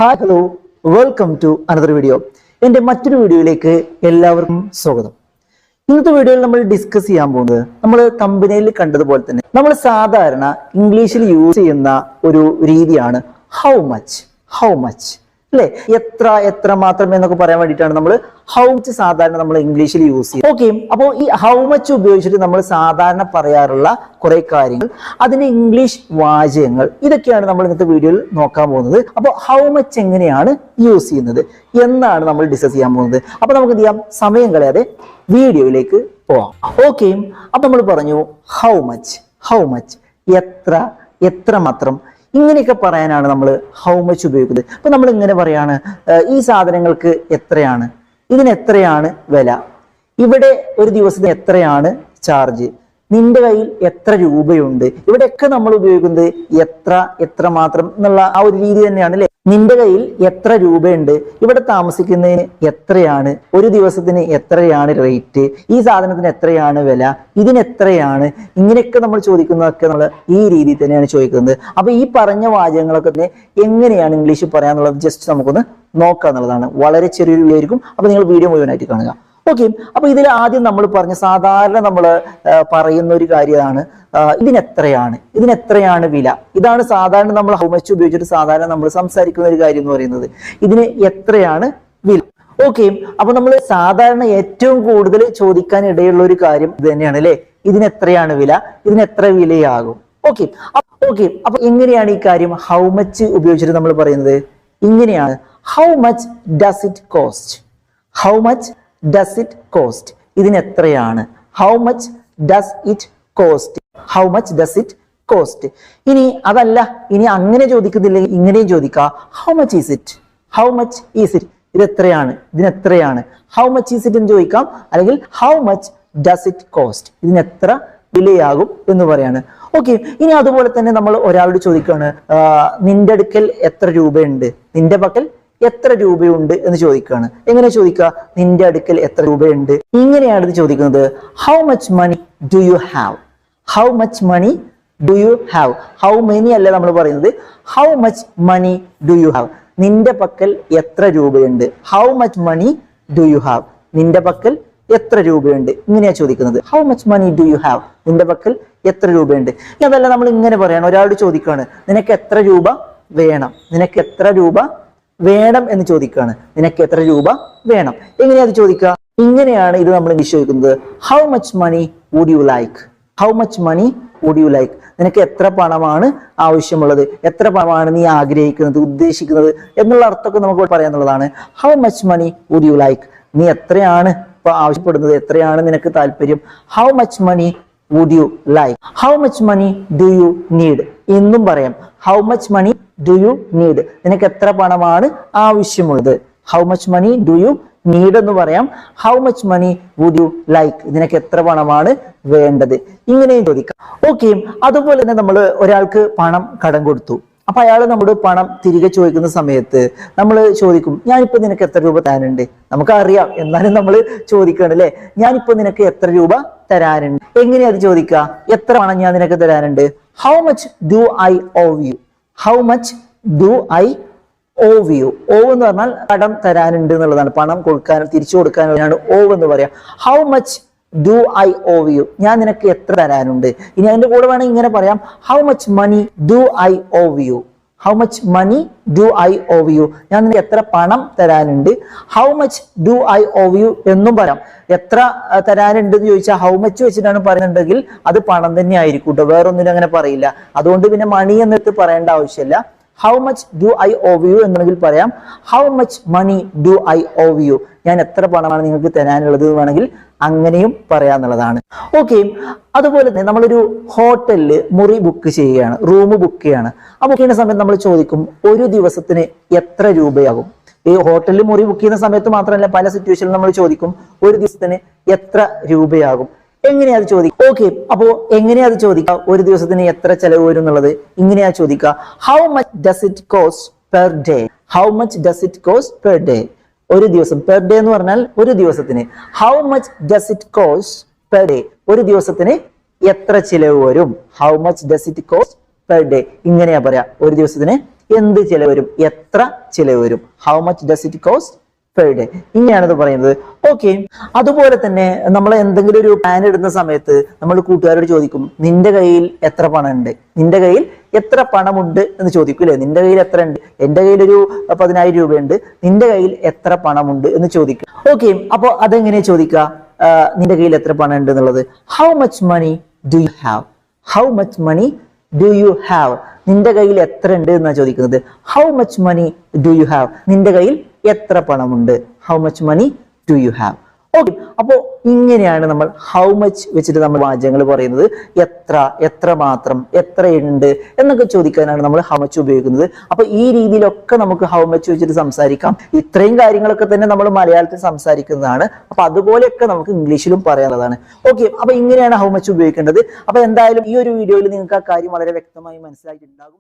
Hi hello welcome to another video. എൻ്റെ മറ്റൊരു വീഡിയോയിലേക്ക് എല്ലാവർക്കും സ്വാഗതം. ഇന്നത്തെ വീഡിയോയിൽ നമ്മൾ ഡിസ്കസ് ചെയ്യാൻ പോകുന്നത് നമ്മൾ തമ്പനയിൽ കണ്ടതുപോലെ തന്നെ നമ്മൾ സാധാരണ ഇംഗ്ലീഷിൽ യൂസ് ചെയ്യുന്ന ഒരു രീതിയാണ് ഹൗ മച്ച് അല്ലെ, എത്ര മാത്രം എന്നൊക്കെ പറയാൻ വേണ്ടിയിട്ടാണ് നമ്മൾ ഹൗ മച്ച് സാധാരണ നമ്മൾ ഇംഗ്ലീഷിൽ യൂസ് ചെയ്യുന്നത്. ഓക്കെ, അപ്പോൾ ഈ ഹൗ മച്ച് ഉപയോഗിച്ചിട്ട് നമ്മൾ സാധാരണ പറയാറുള്ള കുറെ കാര്യങ്ങൾ, അതിന്റെ ഇംഗ്ലീഷ് വാചകങ്ങൾ, ഇതൊക്കെയാണ് നമ്മൾ ഇന്നത്തെ വീഡിയോയിൽ നോക്കാൻ പോകുന്നത്. അപ്പോൾ ഹൗ മച്ച് എങ്ങനെയാണ് യൂസ് ചെയ്യുന്നത് എന്നാണ് നമ്മൾ ഡിസ്കസ് ചെയ്യാൻ പോകുന്നത്. അപ്പൊ നമുക്ക് എന്ത് ചെയ്യാം, സമയം കളയാതെ വീഡിയോയിലേക്ക് പോവാം. ഓക്കെ, അപ്പൊ നമ്മൾ പറഞ്ഞു ഹൗ മച്ച് എത്ര മാത്രം, ഇങ്ങനെയൊക്കെ പറയാനാണ് നമ്മൾ ഹൗ മച്ച് ഉപയോഗിക്കുന്നത്. അപ്പൊ നമ്മൾ ഇങ്ങനെ പറയാണ്, ഈ സാധനങ്ങൾക്ക് എത്രയാണ്, ഇതിന് എത്രയാണ് വില, ഇവിടെ ഒരു ദിവസത്തിന് എത്രയാണ് ചാർജ്, നിന്റെ കയ്യിൽ എത്ര രൂപയുണ്ട്, ഇവിടെയൊക്കെ നമ്മൾ ഉപയോഗിക്കുന്നത് എത്ര മാത്രം എന്നുള്ള ആ ഒരു രീതി തന്നെയാണ് അല്ലെ. നിന്റെ കയ്യിൽ എത്ര രൂപയുണ്ട്, ഇവിടെ താമസിക്കുന്നതിന് എത്രയാണ്, ഒരു ദിവസത്തിന് എത്രയാണ് റേറ്റ്, ഈ സാധനത്തിന് എത്രയാണ് വില, ഇതിന് എത്രയാണ്, ഇങ്ങനെയൊക്കെ നമ്മൾ ചോദിക്കുന്നതൊക്കെ നമ്മൾ ഈ രീതിയിൽ തന്നെയാണ് ചോദിക്കുന്നത്. അപ്പൊ ഈ പറഞ്ഞ വാചകങ്ങളൊക്കെ തന്നെ എങ്ങനെയാണ് ഇംഗ്ലീഷിൽ പറയാന്നുള്ളത് ജസ്റ്റ് നമുക്കൊന്ന് നോക്കുക എന്നുള്ളതാണ്. വളരെ ചെറിയൊരു വീഡിയോ ആയിരിക്കും. അപ്പൊ നിങ്ങൾ വീഡിയോ മുഴുവനായിട്ട് കാണുക. ഓക്കെ, അപ്പൊ ഇതിൽ ആദ്യം നമ്മൾ പറഞ്ഞ സാധാരണ നമ്മൾ പറയുന്ന ഒരു കാര്യമാണ് ഇതിനെത്രയാണ് വില. ഇതാണ് സാധാരണ നമ്മൾ ഹൗ മച്ച് ഉപയോഗിച്ചിട്ട് സാധാരണ നമ്മൾ സംസാരിക്കുന്ന ഒരു കാര്യം എന്ന് പറയുന്നത്. ഇതിന് എത്രയാണ് വില. ഓക്കെ, അപ്പൊ നമ്മൾ സാധാരണ ഏറ്റവും കൂടുതൽ ചോദിക്കാൻ ഇടയുള്ള ഒരു കാര്യം ഇത് തന്നെയാണ് അല്ലെ, ഇതിന് എത്രയാണ് വില, ഇതിന് എത്ര വിലയാകും. ഓക്കെ, അപ്പൊ എങ്ങനെയാണ് ഈ കാര്യം ഹൗ മച്ച് ഉപയോഗിച്ചിട്ട് നമ്മൾ പറയുന്നത്? ഇങ്ങനെയാണ്, how much does it cost, ഇതിന് എത്രയാണ്, how much does it cost. ഇനി അതല്ല, ഇനി അങ്ങനെ ചോദിക്കുന്നില്ലെങ്കിൽ ഇങ്ങനെയും ചോദിക്കാം, ഹൗ മച്ച് ഈസ് ഇറ്റ്, ഇത് എത്രയാണ്, ഇതിന് എത്രയാണ്, ഹൗ മച്ച് ഈസ് ഇറ്റ് എന്ന് ചോദിക്കാം. അല്ലെങ്കിൽ how much does it cost, ഇതിന് എത്ര വിലയാകും എന്ന് പറയാണ്. ഓക്കെ, ഇനി അതുപോലെ തന്നെ നമ്മൾ ഒരാളോട് ചോദിക്കുകയാണ്, നിന്റെ അടുക്കൽ എത്ര രൂപയുണ്ട്, നിന്റെ പക്കൽ എത്ര രൂപയുണ്ട് എന്ന് ചോദിക്കുകയാണ്. എങ്ങനെ ചോദിക്കുക, നിന്റെ അടുക്കൽ എത്ര രൂപയുണ്ട്, ഇങ്ങനെയാണ് ഇത് ചോദിക്കുന്നത്. How much money do you have, how many അല്ല നമ്മൾ പറയുന്നത്, how much money do you have, നിന്റെ പക്കൽ എത്ര രൂപയുണ്ട്, how much money do you have, നിന്റെ പക്കൽ എത്ര രൂപയുണ്ട്, ഇങ്ങനെയാ ചോദിക്കുന്നത്. How much money do you have, നിന്റെ പക്കൽ എത്ര രൂപയുണ്ട്. അതല്ല, നമ്മൾ ഇങ്ങനെ പറയാണ്, ഒരാളോട് ചോദിക്കുകയാണ്, നിനക്ക് എത്ര രൂപ വേണം എന്ന് ചോദിക്കുകയാണ്. നിനക്ക് എത്ര രൂപ വേണം, എങ്ങനെയാ അത് ചോദിക്കുക? ഇങ്ങനെയാണ് ഇത് നമ്മൾ ചോദിക്കുന്നത്. How much money would you like, നിനക്ക് എത്ര പണമാണ് ആവശ്യമുള്ളത്, എത്ര പണമാണ് നീ ആഗ്രഹിക്കുന്നത്, ഉദ്ദേശിക്കുന്നത് എന്നുള്ള അർത്ഥമൊക്കെ നമുക്ക് പറയാന്നുള്ളതാണ്. How much money would you like, നീ എത്രയാണ് ഇപ്പൊ ആവശ്യപ്പെടുന്നത്, എത്രയാണ് നിനക്ക് താല്പര്യം. How much money would you like, how much money do you need എന്നും പറയാം. How much money do you need, നിനക്ക് എത്ര പണമാണ് ആവശ്യമുള്ളത്. How much money do you need എന്ന് പറയാം. How much money would you like, നിനക്ക് എത്ര പണമാണ് വേണ്ടത്, ഇങ്ങനെയും ചോദിക്കാം. ഓക്കെ, അതുപോലെ തന്നെ നമ്മൾ ഒരാൾക്ക് പണം കടം കൊടുത്തു. അപ്പൊ അയാൾ നമ്മുടെ പണം തിരികെ ചോദിക്കുന്ന സമയത്ത് നമ്മൾ ചോദിക്കും, ഞാനിപ്പോ നിനക്ക് എത്ര രൂപ തരാനുണ്ട്. നമുക്കറിയാം, എന്നാലും നമ്മൾ ചോദിക്കണം അല്ലെ, ഞാനിപ്പോ നിനക്ക് എത്ര രൂപ തരാനുണ്ട്. എങ്ങനെയാ അത് ചോദിക്കുക? എത്ര പണം ഞാൻ നിനക്ക് തരാനുണ്ട്. How much do I owe you, owe എന്ന് പറഞ്ഞാൽ കടം തരാനുണ്ട് എന്നുള്ളതാണ്. പണം കൊടുക്കാനും തിരിച്ചു കൊടുക്കാനാണ് ഓവ് എന്ന് പറയാം. How much do I owe you, ഞാൻ നിനക്ക് എത്ര തരാനുണ്ട്. ഇനി അതിന്റെ കൂടെ വേണമെങ്കിൽ ഇങ്ങനെ പറയാം, how much money do I owe you, ഞാൻ നിനക്ക് എത്ര പണം തരാനുണ്ട്. How much do I owe you എന്നും പറയാം. എത്ര തരാനുണ്ട് എന്ന് ചോദിച്ചാൽ ഹൗ മച്ച് വെച്ചിട്ടാണ് പറയുന്നുണ്ടെങ്കിൽ അത് പണം തന്നെ ആയിരിക്കും കേട്ടോ, വേറൊന്നിനും അങ്ങനെ പറയില്ല. അതുകൊണ്ട് പിന്നെ മണി എന്നിട്ട് പറയേണ്ട ആവശ്യമില്ല. How much do I owe you എന്നുണ്ടെങ്കിൽ പറയാം, how much money do I owe you, ഞാൻ എത്ര പണമാണ് നിങ്ങൾക്ക് തരാനുള്ളത് വേണമെങ്കിൽ അങ്ങനെയും പറയാന്നുള്ളതാണ്. ഓക്കെ, അതുപോലെ തന്നെ നമ്മളൊരു ഹോട്ടലിൽ മുറി ബുക്ക് ചെയ്യുകയാണ്, റൂം ബുക്ക് ചെയ്യാണ്. ആ ബുക്ക് ചെയ്യുന്ന സമയത്ത് നമ്മൾ ചോദിക്കും, ഒരു ദിവസത്തിന് എത്ര രൂപയാകും. ഈ ഹോട്ടലിൽ മുറി ബുക്ക് ചെയ്യുന്ന സമയത്ത് മാത്രമല്ല, പല സിറ്റുവേഷനിലും നമ്മൾ ചോദിക്കും, ഒരു ദിവസത്തിന് എത്ര രൂപയാകും. എങ്ങനെയാ അത് ചോദിക്കുക? ഓക്കെ, അപ്പോ എങ്ങനെയാ അത് ചോദിക്കുക, ഒരു ദിവസത്തിന് എത്ര ചെലവ് വരും എന്നുള്ളത് ഇങ്ങനെയാ ചോദിക്കുക. How much does it cost per day, ഒരു ദിവസം, പെർ ഡേ എന്ന് പറഞ്ഞാൽ ഒരു ദിവസത്തിന്. How much does it cost per day, ഒരു ദിവസത്തിന് എത്ര ചിലവ് വരും. How much does it cost per day, ഇങ്ങനെയാ പറയാ, ഒരു ദിവസത്തിന് എന്ത് ചിലവ് വരും, എത്ര ചിലവ് വരും, how much does it cost per day, ഇങ്ങനെയാണ് ഇത് പറയുന്നത്. ഓക്കെ, അതുപോലെ തന്നെ നമ്മൾ എന്തെങ്കിലും ഒരു പ്ലാൻ ഇടുന്ന സമയത്ത് നമ്മൾ കൂട്ടുകാരോട് ചോദിക്കും, നിന്റെ കയ്യിൽ എത്ര പണം ഉണ്ട്, നിന്റെ കയ്യിൽ എത്ര പണമുണ്ട് എന്ന് ചോദിക്കും അല്ലെ. നിന്റെ കയ്യിൽ എത്ര ഉണ്ട്, എന്റെ കയ്യിൽ ഒരു 10,000 രൂപയുണ്ട്, നിന്റെ കയ്യിൽ എത്ര പണമുണ്ട് എന്ന് ചോദിക്കും. ഓക്കെ, അപ്പൊ അതെങ്ങനെ ചോദിക്കുക, നിന്റെ കയ്യിൽ എത്ര പണം ഉണ്ട് എന്നുള്ളത് how much money do you have, how much money do you have, നിന്റെ കയ്യിൽ എത്ര ഉണ്ട് എന്നാണ് ചോദിക്കുന്നത്. How much money do you have, നിന്റെ കയ്യിൽ എത്ര പണമുണ്ട്, how much money do you have. Okay, അപ്പോ ഇങ്ങനെയാണ് നമ്മൾ ഹൗ മച്ച് വെച്ചിട്ട് നമ്മൾ വാചകങ്ങൾ പറയുന്നത്. എത്ര, എത്ര മാത്രം, എത്രയുണ്ട് എന്നൊക്കെ ചോദിക്കാനാണ് നമ്മൾ ഹൗ മച്ച് ഉപയോഗിക്കുന്നത്. അപ്പൊ ഈ രീതിയിലൊക്കെ നമുക്ക് ഹൗ മച്ച് വെച്ചിട്ട് സംസാരിക്കാം. ഇത്രയും കാര്യങ്ങളൊക്കെ തന്നെ നമ്മൾ മലയാളത്തിൽ സംസാരിക്കുന്നതാണ്. അപ്പൊ അതുപോലെയൊക്കെ നമുക്ക് ഇംഗ്ലീഷിലും പറയാനുള്ളതാണ്. ഓക്കെ, അപ്പൊ ഇങ്ങനെയാണ് ഹൗ മച്ച് ഉപയോഗിക്കേണ്ടത്. അപ്പൊ എന്തായാലും ഈ ഒരു വീഡിയോയിൽ നിങ്ങൾക്ക് ആ കാര്യം വളരെ വ്യക്തമായി മനസ്സിലായിട്ടുണ്ടാകും.